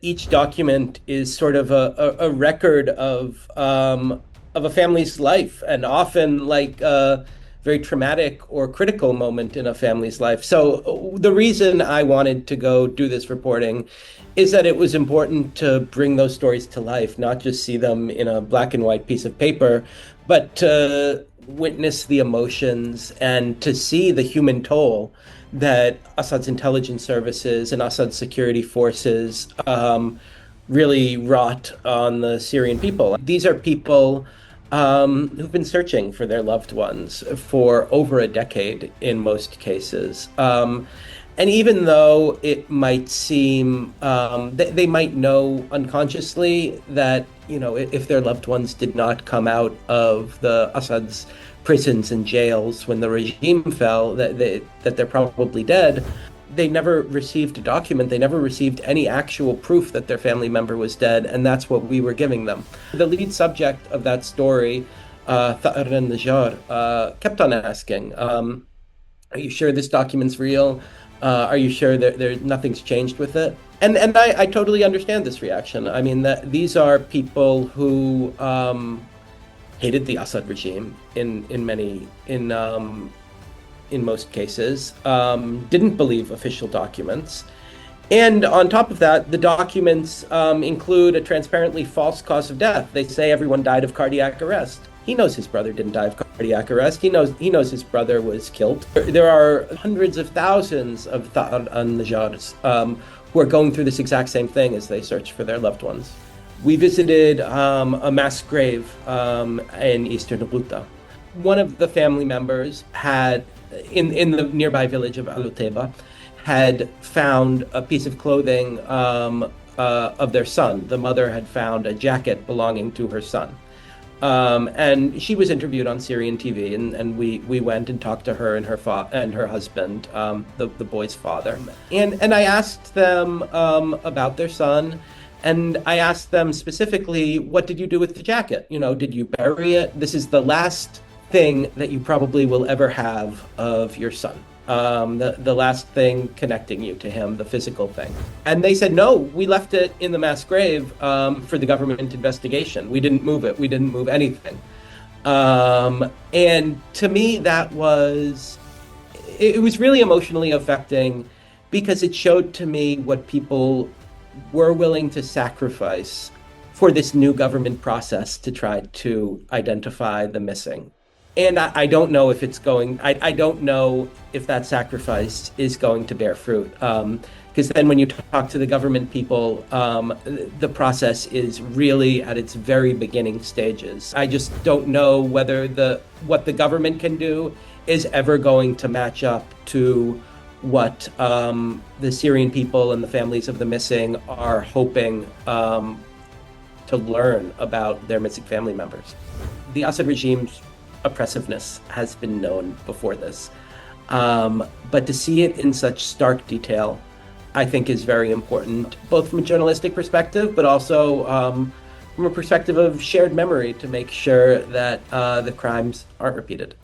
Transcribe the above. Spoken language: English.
Each document is sort of a record of a family's life, and often like a very traumatic or critical moment in a family's life. So the reason I wanted to go do this reporting is that it was important to bring those stories to life, not just see them in a black and white piece of paper, but to witness the emotions and to see the human toll that Assad's intelligence services and Assad's security forces really wrought on the Syrian people. These are people who've been searching for their loved ones for over a decade in most cases. And even though it might seem, they might know unconsciously that, if their loved ones did not come out of the Assad's prisons and jails when the regime fell, that they're probably dead. They never received a document. They never received any actual proof that their family member was dead, and that's what we were giving them. The lead subject of that story, Tha'ar al-Najjar, kept on asking, are you sure this document's real? Are you sure that nothing's changed with it? And I totally understand this reaction. I mean, these are people who hated the Assad regime in most cases, didn't believe official documents. And on top of that, the documents include a transparently false cause of death. They say everyone died of cardiac arrest. He knows his brother didn't die of cardiac arrest. He knows his brother was killed. There are hundreds of thousands of Tha'ar al-Najjars who are going through this exact same thing as they search for their loved ones. We visited a mass grave in eastern Ghouta. One of the family members had, in the nearby village of Al-Utayba, had found a piece of clothing of their son. The mother had found a jacket belonging to her son. And she was interviewed on Syrian TV, and we went and talked to her and her husband, the boy's father. And I asked them about their son. And I asked them specifically, what did you do with the jacket? Did you bury it? This is the last thing that you probably will ever have of your son. The last thing connecting you to him, the physical thing. And they said, no, we left it in the mass grave for the government investigation. We didn't move it. We didn't move anything. And to me, it was really emotionally affecting because it showed to me what people were willing to sacrifice for this new government process to try to identify the missing. And I don't know if I don't know if that sacrifice is going to bear fruit. Because then when you talk to the government people, the process is really at its very beginning stages. I just don't know whether what the government can do is ever going to match up to what the Syrian people and the families of the missing are hoping to learn about their missing family members. The Assad regime's oppressiveness has been known before this, but to see it in such stark detail, I think is very important, both from a journalistic perspective, but also from a perspective of shared memory to make sure that the crimes aren't repeated.